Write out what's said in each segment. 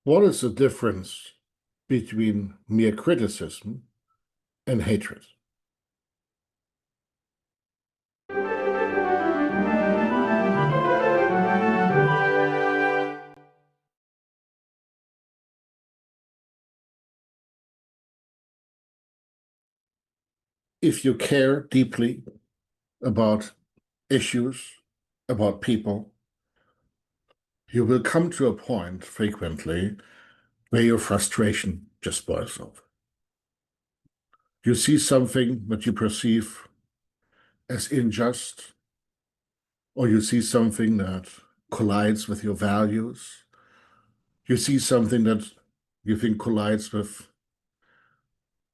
What is the difference between mere criticism and hatred? If you care deeply about issues, about people, you will come to a point frequently where your frustration just boils over. You see something that you perceive as unjust, or you see something that collides with your values. You see something that you think collides with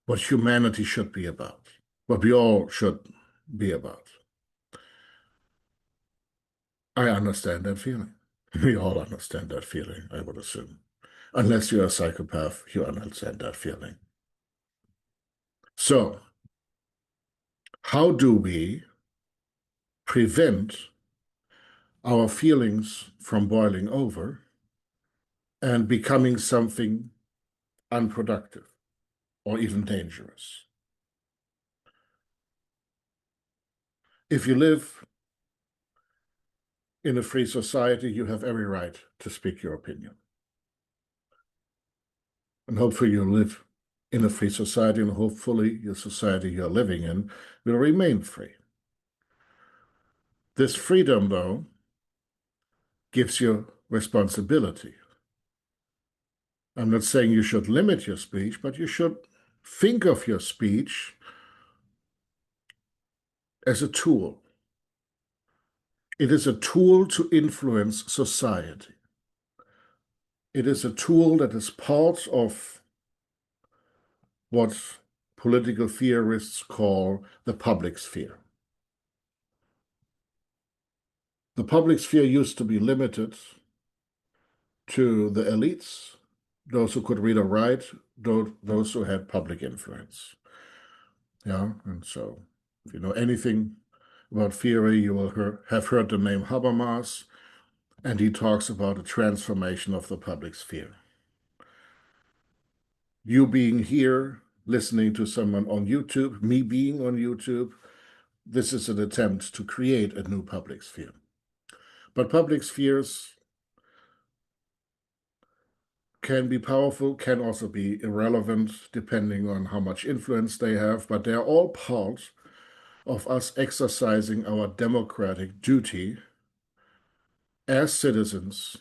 what humanity should be about, what we all should be about. I understand that feeling. We all understand that feeling, I would assume. Unless you're a psychopath, you understand that feeling. So, how do we prevent our feelings from boiling over and becoming something unproductive or even dangerous? If you live in a free society, you have every right to speak your opinion. And hopefully you live in a free society, and hopefully your society you're living in will remain free. This freedom, though, gives you responsibility. I'm not saying you should limit your speech, but you should think of your speech as a tool. It is a tool to influence society. It is a tool that is part of what political theorists call the public sphere. The public sphere used to be limited to the elites, those who could read or write, those who had public influence. Yeah, and so if you know anything about theory, you will have heard the name Habermas, and he talks about a transformation of the public sphere. You being here, listening to someone on YouTube, me being on YouTube, this is an attempt to create a new public sphere. But public spheres can be powerful, can also be irrelevant, depending on how much influence they have, but they're all part of us exercising our democratic duty as citizens,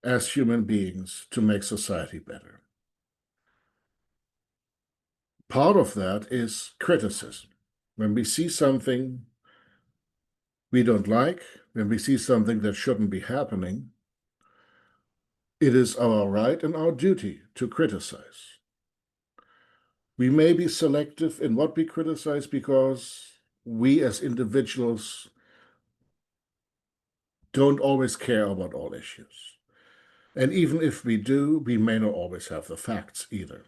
as human beings, to make society better. Part of that is criticism. When we see something we don't like, when we see something that shouldn't be happening, it is our right and our duty to criticize. We may be selective in what we criticize because we as individuals don't always care about all issues. And even if we do, we may not always have the facts either.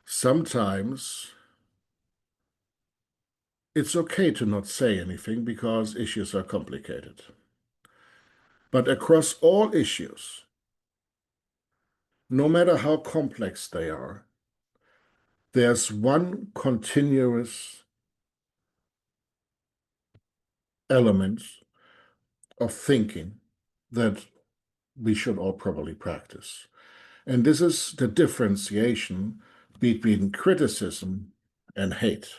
Sometimes it's okay to not say anything because issues are complicated. But across all issues, no matter how complex they are, there's one continuous element of thinking that we should all probably practice. And this is the differentiation between criticism and hate.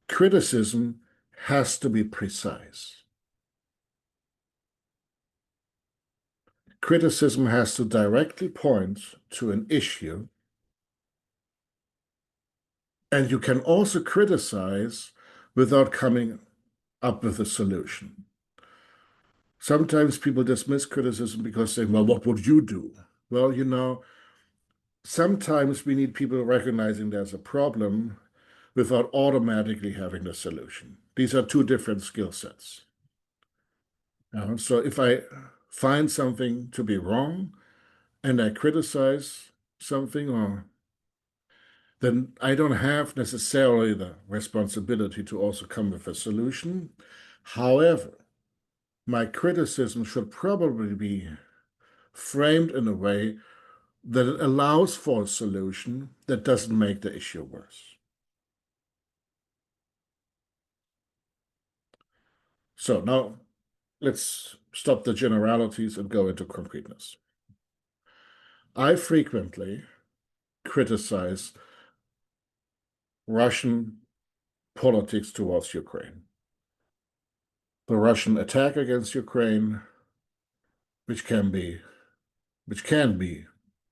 Criticism has to be precise. Criticism has to directly point to an issue. And you can also criticize without coming up with a solution. Sometimes people dismiss criticism because they say, well, what would you do? Well, sometimes we need people recognizing there's a problem without automatically having the solution. These are two different skill sets. So if I find something to be wrong and I criticize something, then I don't have necessarily the responsibility to also come with a solution. However, my criticism should probably be framed in a way that it allows for a solution that doesn't make the issue worse. So now let's stop the generalities and go into concreteness. I frequently criticize Russian politics towards Ukraine. The Russian attack against Ukraine, which can be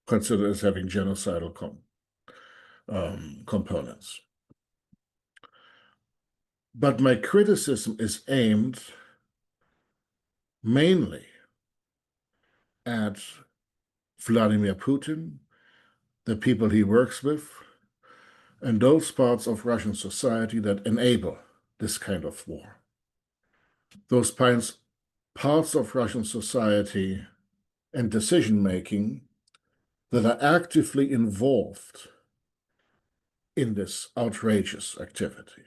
considered as having genocidal components. But my criticism is aimed mainly at Vladimir Putin, the people he works with, and those parts of Russian society that enable this kind of war. Those parts of Russian society and decision-making that are actively involved in this outrageous activity.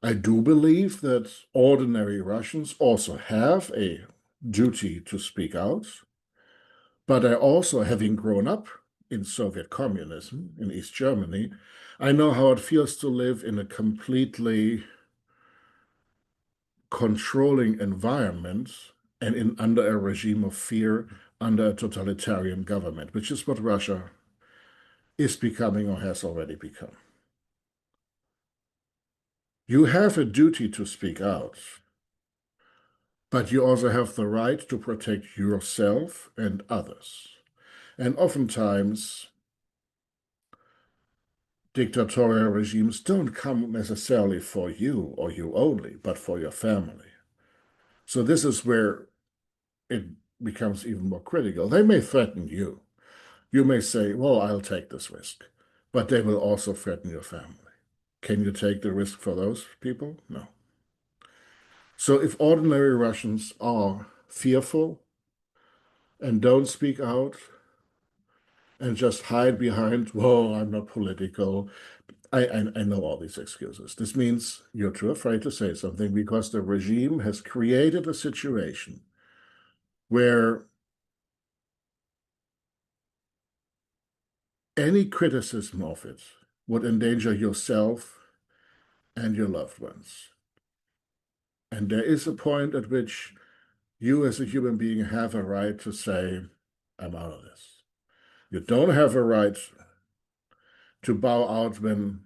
I do believe that ordinary Russians also have a duty to speak out, but I also, having grown up in Soviet communism in East Germany, I know how it feels to live in a completely controlling environment and under a regime of fear, under a totalitarian government, which is what Russia is becoming or has already become. You have a duty to speak out, but you also have the right to protect yourself and others. And oftentimes, dictatorial regimes don't come necessarily for you or you only, but for your family. So this is where it becomes even more critical. They may threaten you. You may say, well, I'll take this risk, but they will also threaten your family. Can you take the risk for those people? No. So if ordinary Russians are fearful and don't speak out and just hide behind, well, I'm not political, I know all these excuses. This means you're too afraid to say something because the regime has created a situation where any criticism of it would endanger yourself and your loved ones. And there is a point at which you as a human being have a right to say, I'm out of this. You don't have a right to bow out when,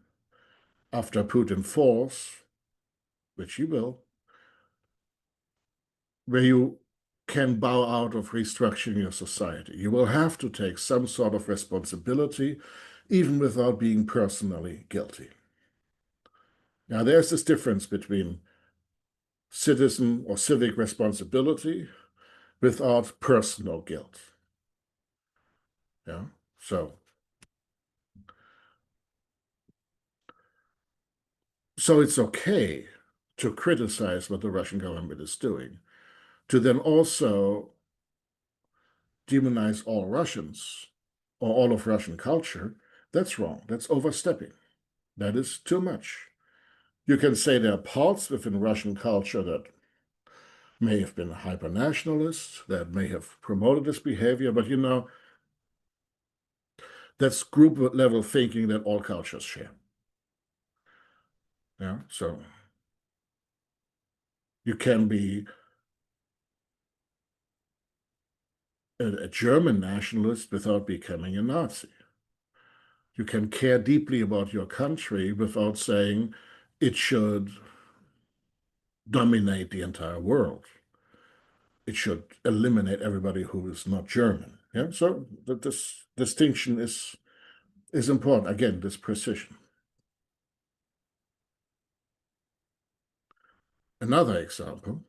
after Putin falls, which he will, where you can bow out of restructuring your society. You will have to take some sort of responsibility, even without being personally guilty. Now, there's this difference between citizen or civic responsibility without personal guilt. Yeah, so it's okay to criticize what the Russian government is doing, to then also demonize all Russians or all of Russian culture. That's wrong. That's overstepping. That is too much. You can say there are parts within Russian culture that may have been hyper-nationalist, that may have promoted this behavior, but that's group-level thinking that all cultures share. Yeah, so you can be a German nationalist without becoming a Nazi. You can care deeply about your country without saying it should dominate the entire world. It should eliminate everybody who is not German. Yeah, so this distinction is important. Again, this precision. Another example,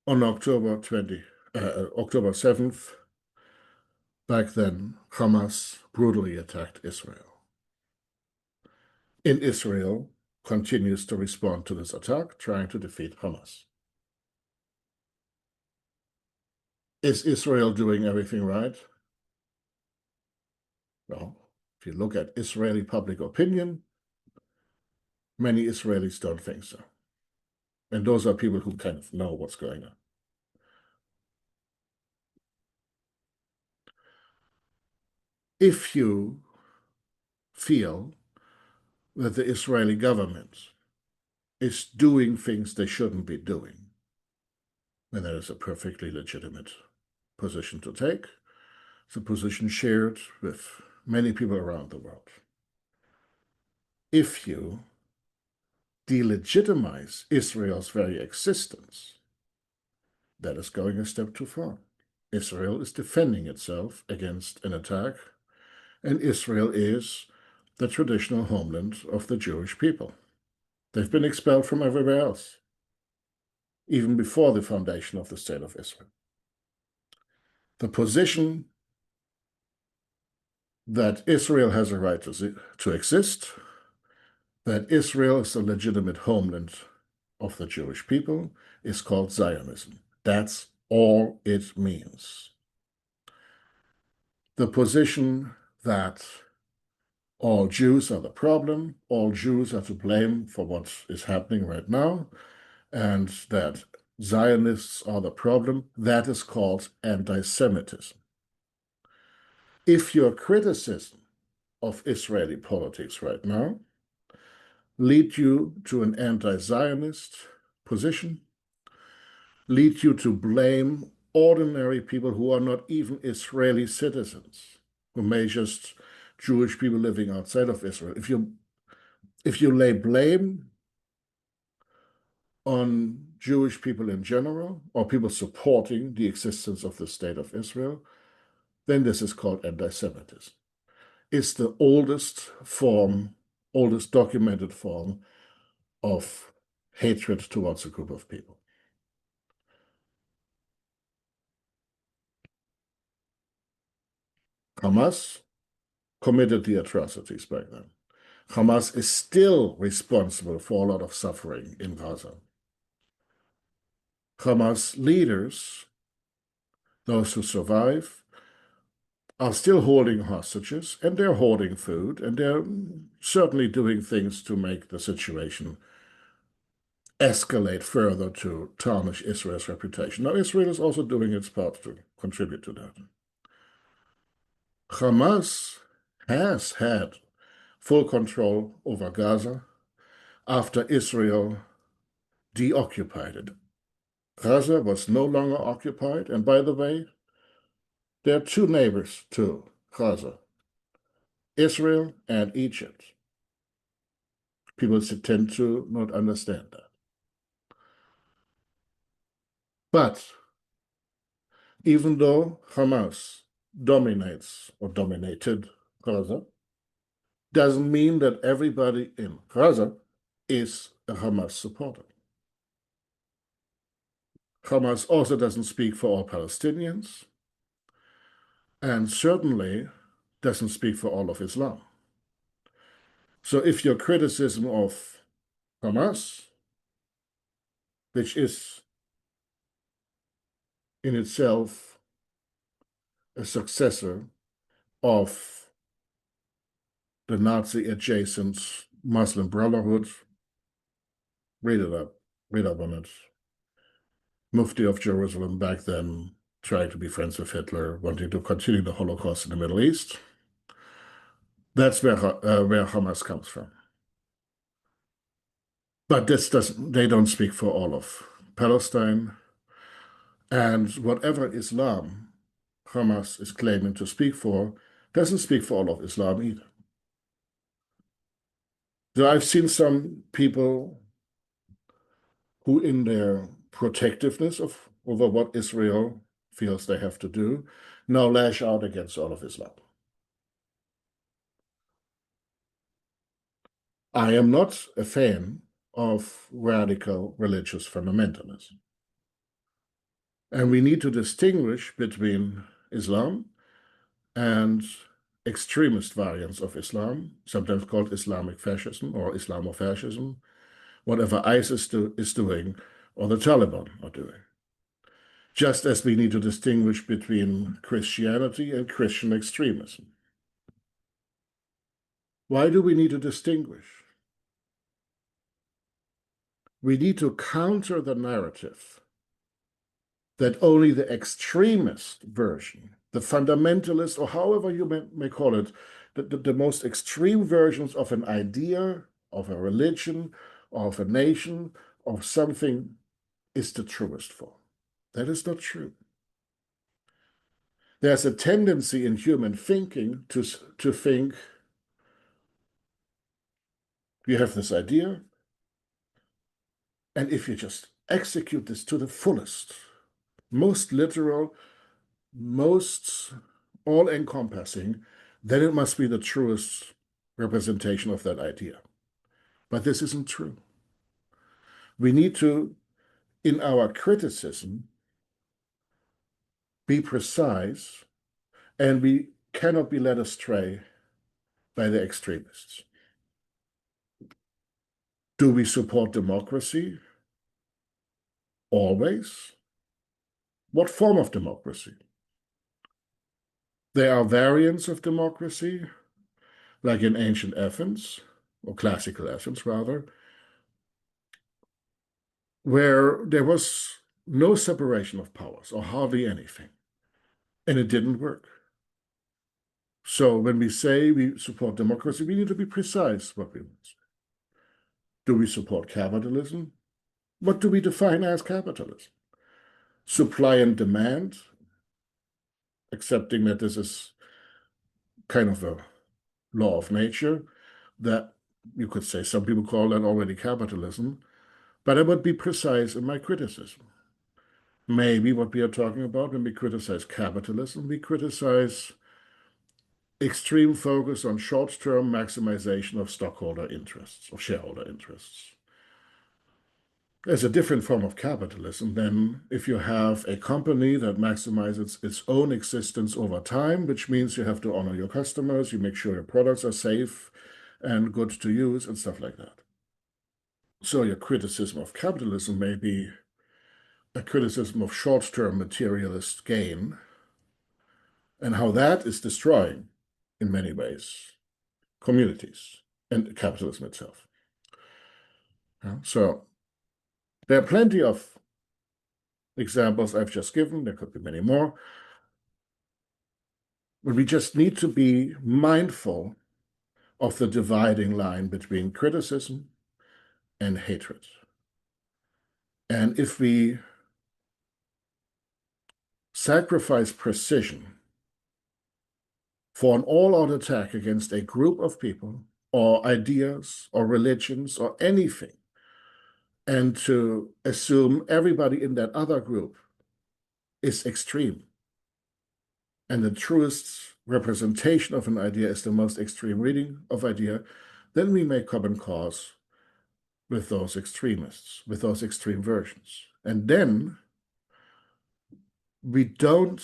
on October 7th, back then, Hamas brutally attacked Israel. In Israel, continues to respond to this attack, trying to defeat Hamas. Is Israel doing everything right? Well, if you look at Israeli public opinion, many Israelis don't think so. And those are people who kind of know what's going on. If you feel that the Israeli government is doing things they shouldn't be doing, then that is a perfectly legitimate position to take. It's a position shared with many people around the world. If you delegitimize Israel's very existence, that is going a step too far. Israel is defending itself against an attack, and Israel is the traditional homeland of the Jewish people. They've been expelled from everywhere else, even before the foundation of the State of Israel. The position that Israel has a right to exist, that Israel is the legitimate homeland of the Jewish people, is called Zionism. That's all it means. The position that all Jews are the problem, all Jews are to blame for what is happening right now, and that Zionists are the problem, that is called anti-Semitism. If your criticism of Israeli politics right now lead you to an anti-Zionist position, lead you to blame ordinary people who are not even Israeli citizens, who may just Jewish people living outside of Israel. If you lay blame on Jewish people in general, or people supporting the existence of the State of Israel, then this is called anti-Semitism. It's the oldest documented form of hatred towards a group of people. Hamas committed the atrocities back then. Hamas is still responsible for a lot of suffering in Gaza. Hamas leaders, those who survive, are still holding hostages, and they're hoarding food, and they're certainly doing things to make the situation escalate further to tarnish Israel's reputation. Now, Israel is also doing its part to contribute to that. Hamas has had full control over Gaza after Israel deoccupied it. Gaza was no longer occupied, and by the way, there are two neighbors to Gaza, Israel and Egypt. People tend to not understand that. But even though Hamas dominates or dominated Gaza, doesn't mean that everybody in Gaza is a Hamas supporter. Hamas also doesn't speak for all Palestinians, and certainly doesn't speak for all of Islam. So if your criticism of Hamas, which is in itself a successor of the Nazi-adjacent Muslim Brotherhood, read up on it. Mufti of Jerusalem back then trying to be friends with Hitler, wanting to continue the Holocaust in the Middle East. That's where Hamas comes from. But they don't speak for all of Palestine. And whatever Islam Hamas is claiming to speak for doesn't speak for all of Islam either. So I've seen some people who, in their protectiveness over what Israel feels they have to do, now lash out against all of Islam. I am not a fan of radical religious fundamentalism. And we need to distinguish between Islam and extremist variants of Islam, sometimes called Islamic fascism or Islamofascism, whatever ISIS is doing or the Taliban are doing. Just as we need to distinguish between Christianity and Christian extremism. Why do we need to distinguish? We need to counter the narrative that only the extremist version, the fundamentalist, or however you may call it, the most extreme versions of an idea, of a religion, of a nation, of something is the truest form. That is not true. There's a tendency in human thinking to think you have this idea, and if you just execute this to the fullest, most literal, most all-encompassing, then it must be the truest representation of that idea. But this isn't true. We need to, in our criticism, be precise, and we cannot be led astray by the extremists. Do we support democracy? Always. What form of democracy? There are variants of democracy, like in ancient Athens, or classical Athens rather, where there was no separation of powers, or hardly anything, and it didn't work. So when we say we support democracy, we need to be precise what we want. Do we support capitalism? What do we define as capitalism? Supply and demand, accepting that this is kind of a law of nature, that you could say some people call that already capitalism, but I would be precise in my criticism. Maybe what we are talking about when we criticize capitalism, we criticize extreme focus on short-term maximization of stockholder interests, or shareholder interests. There's a different form of capitalism than if you have a company that maximizes its own existence over time, which means you have to honor your customers, you make sure your products are safe and good to use and stuff like that. So your criticism of capitalism may be a criticism of short-term materialist gain and how that is destroying, in many ways, communities and capitalism itself. So there are plenty of examples I've just given. There could be many more. But we just need to be mindful of the dividing line between criticism and hatred. And if we sacrifice precision for an all-out attack against a group of people or ideas or religions or anything, and to assume everybody in that other group is extreme, and the truest representation of an idea is the most extreme reading of idea, then we make common cause with those extremists, with those extreme versions. And then we don't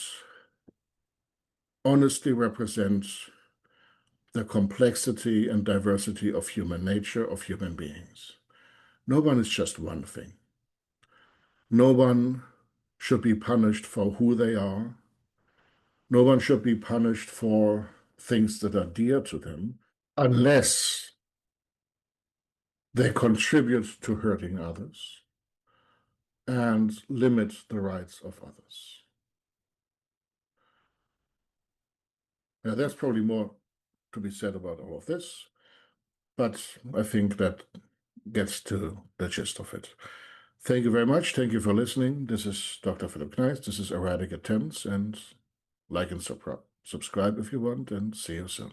honestly represent the complexity and diversity of human nature, of human beings. No one is just one thing. No one should be punished for who they are. No one should be punished for things that are dear to them unless they contribute to hurting others and limit the rights of others. Now, there's probably more to be said about all of this, but I think that gets to the gist of it. Thank you very much. Thank you for listening. This is Dr. Philip Kneist. This is Erratic Attempts, and like and subscribe if you want, and see you soon.